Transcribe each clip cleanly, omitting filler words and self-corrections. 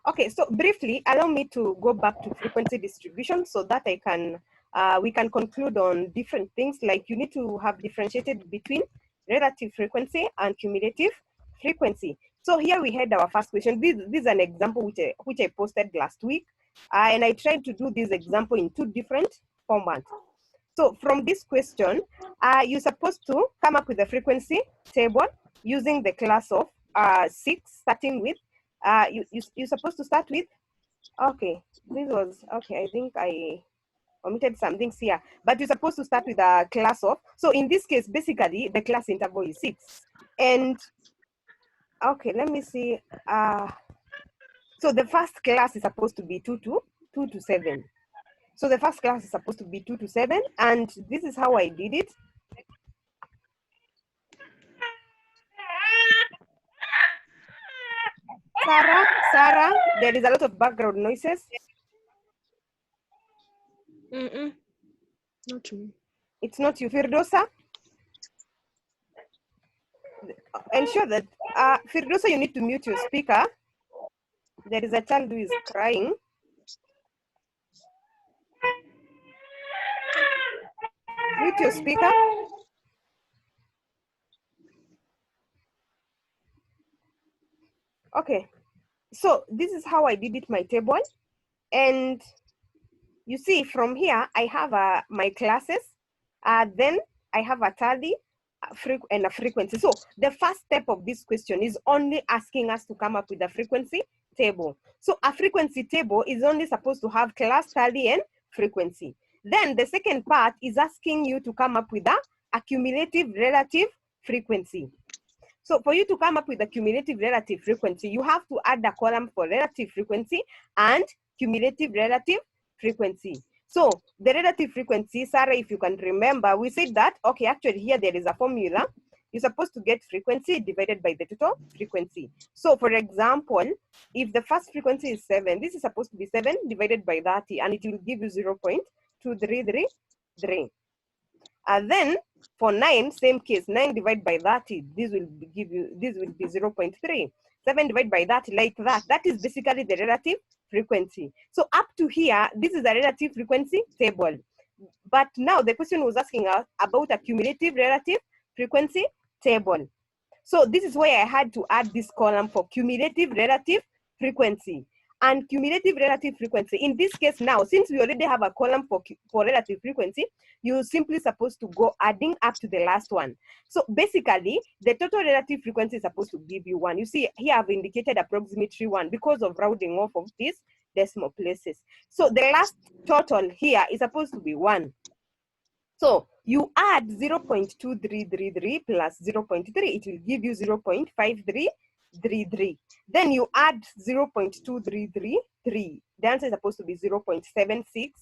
Okay, so briefly, allow me to go back to frequency distribution so that I can, we can conclude on different things, like you need to have differentiated between relative frequency and cumulative frequency. So here we had our first question. This is an example which I posted last week, and I tried to do this example in 2 different formats. So from this question, you're supposed to come up with a frequency table using the class of 6, starting with, you're supposed to start with, okay, this was, okay, I think I omitted some things here, but you're supposed to start with a class of, so in this case, basically, the class interval is 6. And, okay, let me see. So the first class is supposed to be 2 to 7. So the first class is supposed to be 2 to 7, and this is how I did it. Sarah, there is a lot of background noises. Not me. It's not you, Firdosa. Ensure that, Firdosa, you need to mute your speaker. There is a child who is crying. Mute your speaker. Okay, so this is how I did it, my table. And you see from here, I have my classes. Then I have a tally and a frequency. So the first step of this question is only asking us to come up with a frequency table. So a frequency table is only supposed to have class, tally, and frequency. Then the second part is asking you to come up with a cumulative relative frequency. So for you to come up with a cumulative relative frequency, you have to add a column for relative frequency and cumulative relative frequency. So the relative frequency, Sarah, if you can remember, we said that, okay, actually here there is a formula. You're supposed to get frequency divided by the total frequency. So for example, if the first frequency is 7, this is supposed to be 7 divided by 30, and it will give you 0.2333. And then for 9, same case, 9 divided by 30, this will give you, this will be 0.3. 7 divided by 30, like that. That is basically the relative frequency. So up to here, this is a relative frequency table. But now the question was asking us about a cumulative relative frequency table. So this is why I had to add this column for cumulative relative frequency. And cumulative relative frequency, in this case now, since we already have a column for relative frequency, you're simply supposed to go adding up to the last one. So basically, the total relative frequency is supposed to give you 1. You see, here I've indicated approximately 1 because of rounding off of these decimal places. So the last total here is supposed to be 1. So you add 0.2333 plus 0.3, it will give you 0.5333. Then you add 0.2333. The answer is supposed to be 0.7666.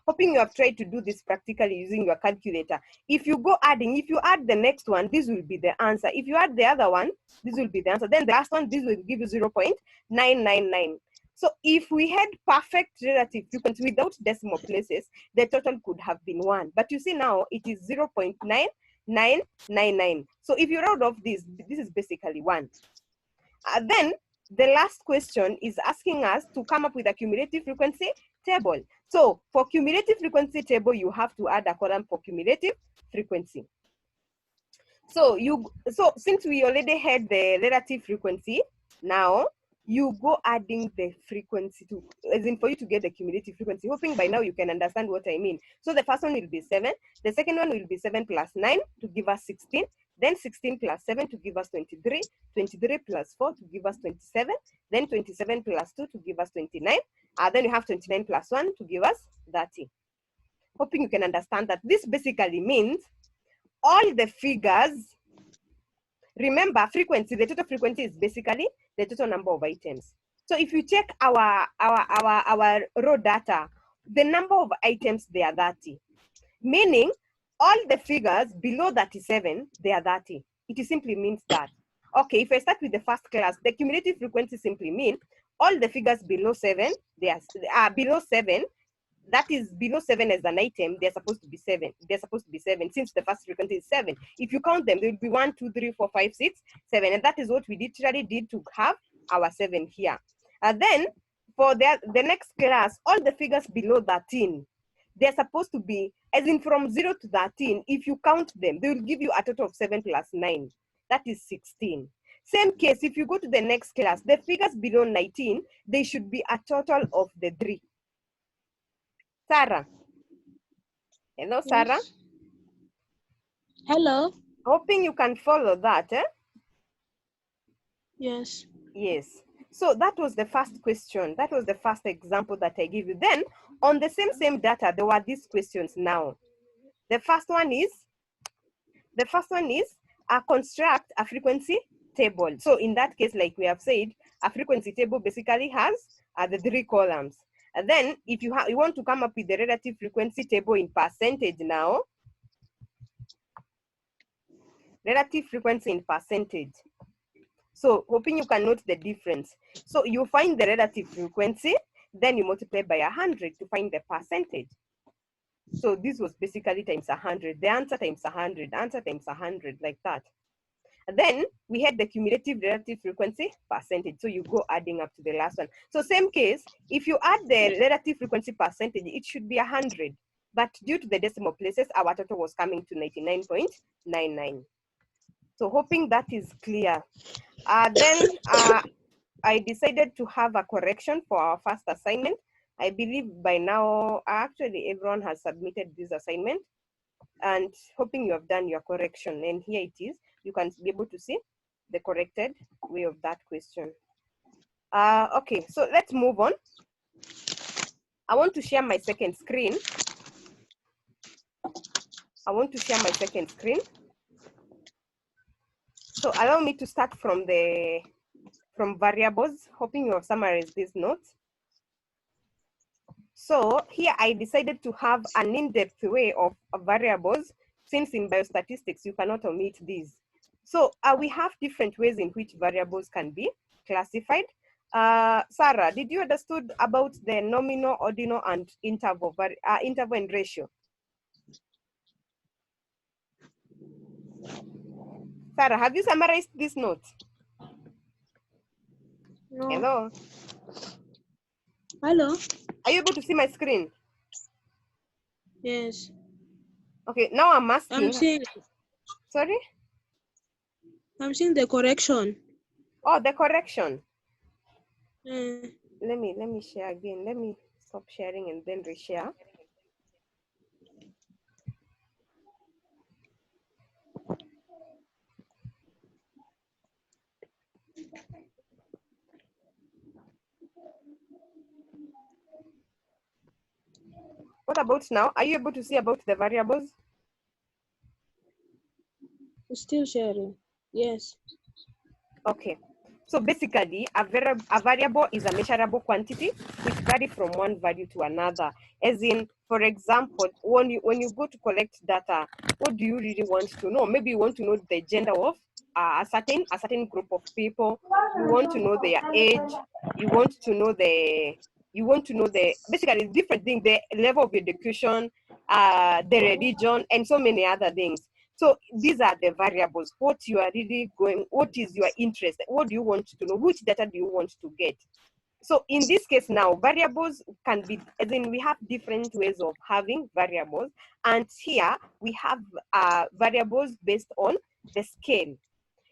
Hoping you have tried to do this practically using your calculator. If you go adding, if you add the next one, this will be the answer. If you add the other one, this will be the answer. Then the last one, this will give you 0.999. So if we had perfect relative frequency without decimal places, the total could have been 1. But you see now it is 0.9999. So if you round off this, this is basically 1. Then the last question is asking us to come up with a cumulative frequency table. So for cumulative frequency table, you have to add a column for cumulative frequency. So since we already had the relative frequency, now you go adding the frequency to, as in for you to get the cumulative frequency, hoping by now you can understand what I mean. So the first one will be 7, the second one will be 7 plus 9 to give us 16, then 16 plus 7 to give us 23, 23 plus 4 to give us 27, then 27 plus 2 to give us 29, then you have 29 plus 1 to give us 30. Hoping you can understand that this basically means all the figures, remember frequency, the total frequency is basically the total number of items. So if you check our raw data, the number of items, they are 30. Meaning all the figures below 37, they are 30. It simply means that. Okay, if I start with the first class, the cumulative frequency simply means all the figures below 7, they are below 7. That is below 7 as an item, they're supposed to be 7. They're supposed to be 7 since the first frequency is 7. If you count them, there will be 1, 2, 3, 4, 5, 6, 7. And that is what we literally did to have our 7 here. Then for the next class, all the figures below 13, they're supposed to be, as in from 0 to 13, if you count them, they will give you a total of 7 plus 9. That is 16. Same case, if you go to the next class, the figures below 19, they should be a total of the 3. Sarah. Hello, Sarah. Yes. Hello. Hoping you can follow that. Eh? Yes. Yes. So that was the first question. That was the first example that I give you. Then on the same data, there were these questions now. The first one is construct a frequency table. So in that case, like we have said, a frequency table basically has the 3 columns. And then if you want to come up with the relative frequency table in percentage now, relative frequency in percentage. So hoping you can note the difference. So you find the relative frequency, then you multiply by 100 to find the percentage. So this was basically times 100. The answer times 100, answer times 100, like that. And then we had the cumulative relative frequency percentage. So you go adding up to the last one. So same case, if you add the relative frequency percentage, it should be 100. But due to the decimal places, our total was coming to 99.99. So hoping that is clear. Then I decided to have a correction for our first assignment. I believe by now, actually everyone has submitted this assignment, and hoping you have done your correction. And here it is. You can be able to see the corrected way of that question. Okay, so let's move on. I want to share my second screen. So allow me to start from variables, hoping you have summarized these notes. So here I decided to have an in-depth way of variables, since in biostatistics you cannot omit these. So we have different ways in which variables can be classified. Sarah, did you understood about the nominal, ordinal, and interval and ratio? Sarah, have you summarized this note? No. Hello? Hello. Are you able to see my screen? Yes. Okay, now I'm asking. I'm seeing. Sorry? I'm seeing the correction. Oh, the correction. Mm. Let me share again. Let me stop sharing and then reshare. What about now? Are you able to see about the variables? Still sharing. Yes. Okay. So basically, a variable is a measurable quantity which vary from one value to another. As in, for example, when you go to collect data, what do you really want to know? Maybe you want to know the gender of a certain group of people. You want to know their age. You want to know the basically different things, the level of education, the religion, and so many other things. So these are the variables. What you are really what is your interest? What do you want to know? Which data do you want to get? So in this case now, variables can be, as in we have different ways of having variables. And here we have variables based on the scale.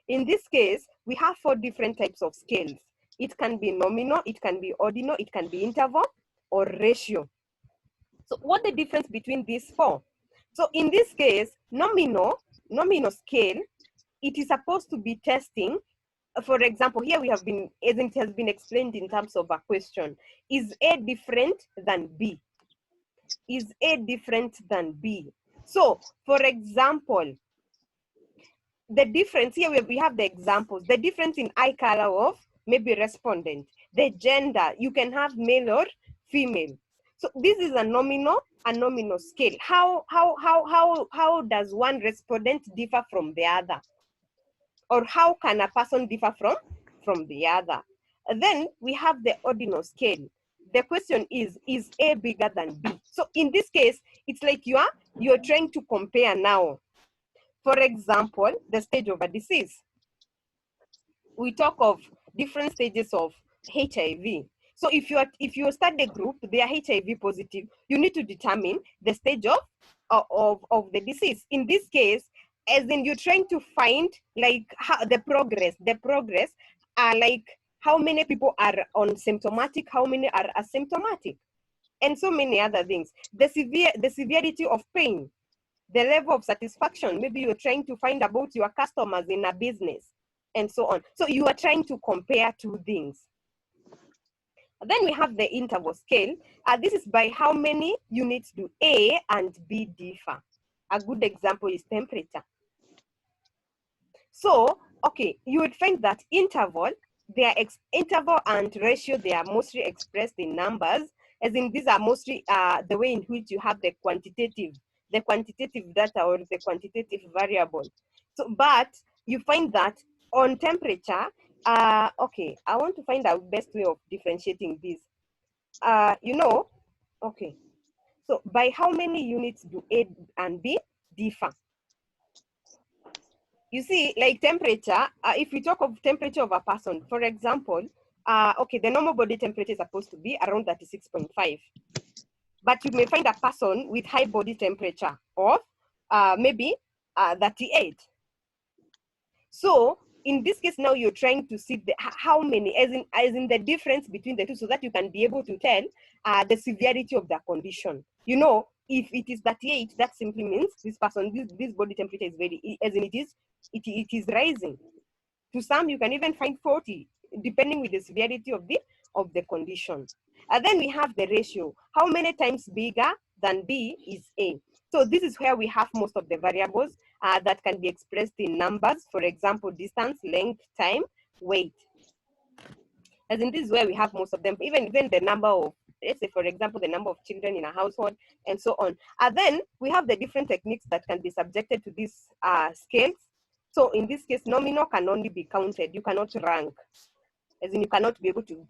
In this case, we have 4 different types of scales. It can be nominal, it can be ordinal, it can be interval, or ratio. So what the difference between these 4? So in this case, nominal scale, it is supposed to be testing. For example, here we have been, as it has been explained in terms of a question, is A different than B? Is A different than B? So for example, the difference here, we have the examples, the difference in eye color of maybe respondent, the gender, you can have male or female. So this is a nominal scale. How does one respondent differ from the other? Or how can a person differ from the other? And then we have the ordinal scale. The question is A bigger than B? So in this case, it's like you're trying to compare now. For example, the stage of a disease. We talk of different stages of HIV. So if you study group, they are HIV positive, you need to determine the stage of the disease. In this case, as in you're trying to find like how the progress are like how many people are on symptomatic, how many are asymptomatic, and so many other things. The severity of pain, the level of satisfaction. Maybe you're trying to find about your customers in a business, and so on. So you are trying to compare two things. Then we have the interval scale. This is by how many units do A and B differ. A good example is temperature. So, okay, you would find that interval and ratio, they are mostly expressed in numbers, as in these are mostly the way in which you have the quantitative data or the quantitative variable. So, but you find that on temperature, okay, I want to find out best way of differentiating this. Okay, so by how many units do A and B differ? You see, like temperature, if we talk of temperature of a person, for example, okay, the normal body temperature is supposed to be around 36.5. But you may find a person with high body temperature of maybe 38. So in this case, now you're trying to see how many, as in the difference between the two, so that you can be able to tell the severity of the condition. You know, if it is 38, that simply means this person, this body temperature is very, as in it is rising. To some, you can even find 40, depending with the severity of the condition. And then we have the ratio. How many times bigger than B is A? So this is where we have most of the variables that can be expressed in numbers. For example, distance, length, time, weight. As in, this is where we have most of them. Even the number of, let's say, for example, the number of children in a household, and so on. And then we have the different techniques that can be subjected to these scales. So in this case, nominal can only be counted. You cannot rank. As in, you cannot be able to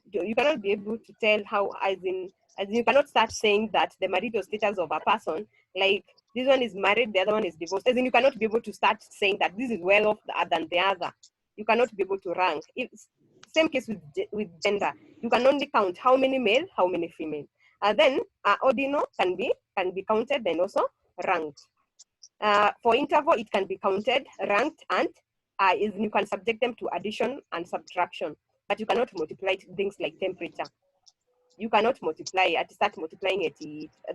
tell how, as in you cannot start saying that the marital status of a person, like this one is married, the other one is divorced. As in, you cannot be able to start saying that this is well off than the other. You cannot be able to rank. Same case with gender. You can only count how many male, how many female. And then ordinal can be counted and also ranked. For interval, it can be counted, ranked, and you can subject them to addition and subtraction. But you cannot multiply things like temperature. You cannot multiply, start multiplying it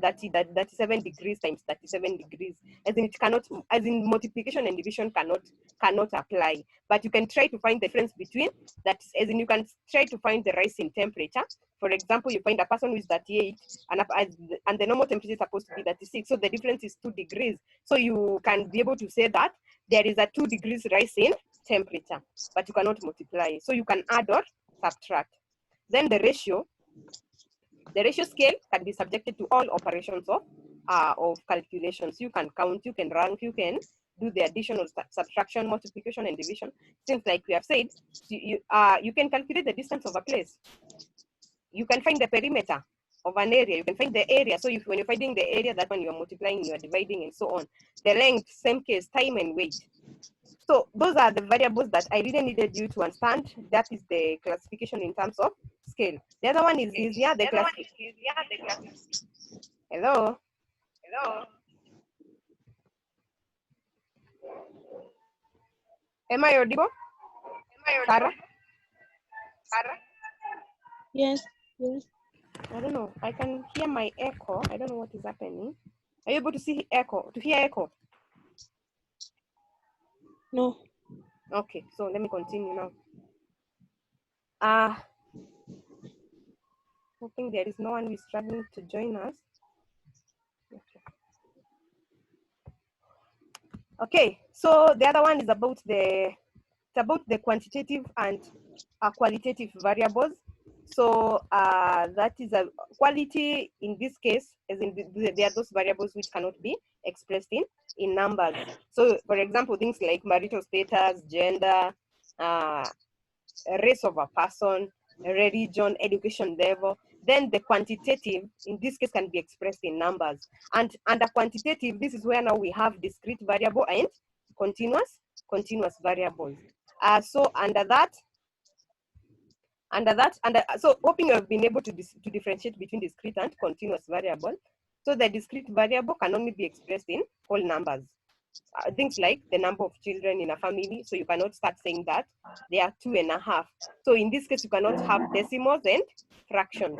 37 degrees times 37 degrees. As in, it cannot, as in multiplication and division cannot apply. But you can try to find the difference between that, as in you can try to find the rise in temperature. For example, you find a person who is 38 and the normal temperature is supposed to be 36. So the difference is 2 degrees. So you can be able to say that there is a 2 degrees rise in temperature, but you cannot multiply. So you can add or subtract. Then the ratio scale can be subjected to all operations of calculations. You can count, you can rank, you can do the addition or subtraction, multiplication, and division. Since, like we have said, you can calculate the distance of a place. You can find the perimeter of an area. You can find the area. So when you're finding the area, that one you're multiplying, you're dividing, and so on. The length, same case, time and weight. So those are the variables that I really needed you to understand. That is the classification in terms of scale. The other one is easier. Hello. Am I audible? Sarah? Yes. I don't know. I can hear my echo. I don't know what is happening. Are you able to see echo? To hear echo? No. Okay, so let me continue now. Hoping there is no one who is struggling to join us. Okay, so the other one is about the quantitative and qualitative variables. So that is a quality in this case, as in there are those variables which cannot be expressed in numbers. So for example, things like marital status, gender, race of a person, religion, education level. Then the quantitative, in this case, can be expressed in numbers. And under quantitative, this is where now we have discrete variable and continuous variables. So under that, So hoping you have been able to differentiate between discrete and continuous variable. So the discrete variable can only be expressed in whole numbers. Things like the number of children in a family. So you cannot start saying that they are 2.5. So in this case, you cannot have decimals and fractions.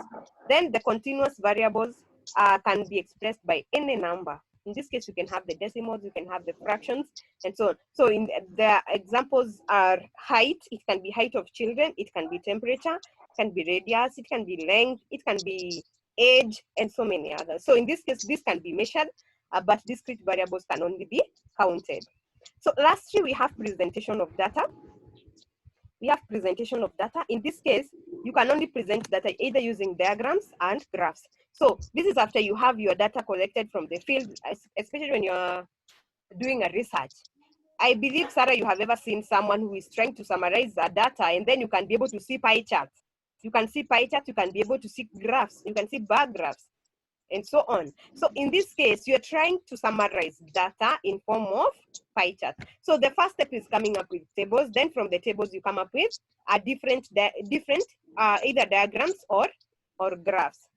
Then the continuous variables can be expressed by any number. In this case, you can have the decimals, you can have the fractions, and so on. So in the examples are height. It can be height of children. It can be temperature. It can be radius. It can be length. It can be age, and so many others. So in this case, this can be measured, but discrete variables can only be counted. So lastly, we have presentation of data. We have presentation of data. In this case, you can only present data either using diagrams and graphs. So this is after you have your data collected from the field, especially when you're doing a research. I believe, Sarah, you have ever seen someone who is trying to summarize the data, and then you can be able to see pie charts. You can see pie charts, you can be able to see graphs, you can see bar graphs, and so on. So in this case, you're trying to summarize data in form of pie chart. So the first step is coming up with tables. Then from the tables, you come up with a different either diagrams or graphs.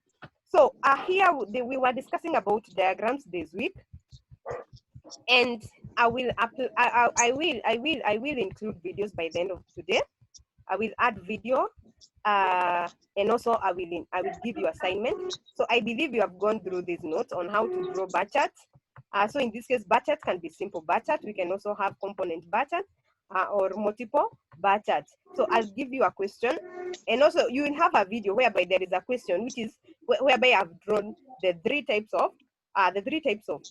So here we were discussing about diagrams this week, and I will include videos by the end of today. I will add video, and also I will give you assignment. So I believe you have gone through these notes on how to draw bar charts. So in this case, bar charts can be simple bar chart. We can also have component bar chart or multiple bar charts. So I'll give you a question, and also you will have a video whereby there is a question, which is whereby I've drawn the three types of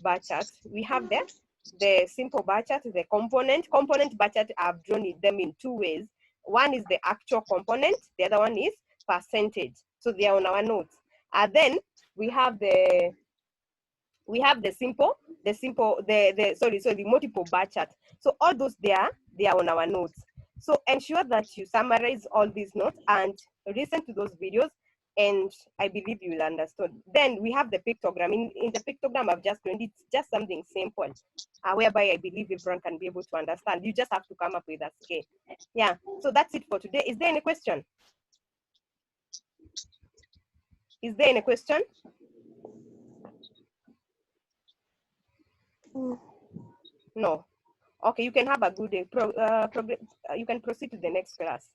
bar charts. We have the simple bar chart, the component bar chart. I've drawn them in two ways. One is the actual component, the other one is percentage. So they are on our notes. Then we have the multiple bar chart. So all those they are on our notes. So ensure that you summarize all these notes and listen to those videos, and I believe you will understand. Then we have the pictogram. In the pictogram I've just drawn, it's just something simple, whereby I believe everyone can be able to understand. You just have to come up with a scale. Yeah, so that's it for today. Is there any question? Is there any question? No. Okay, you can have a good day. You can proceed to the next class.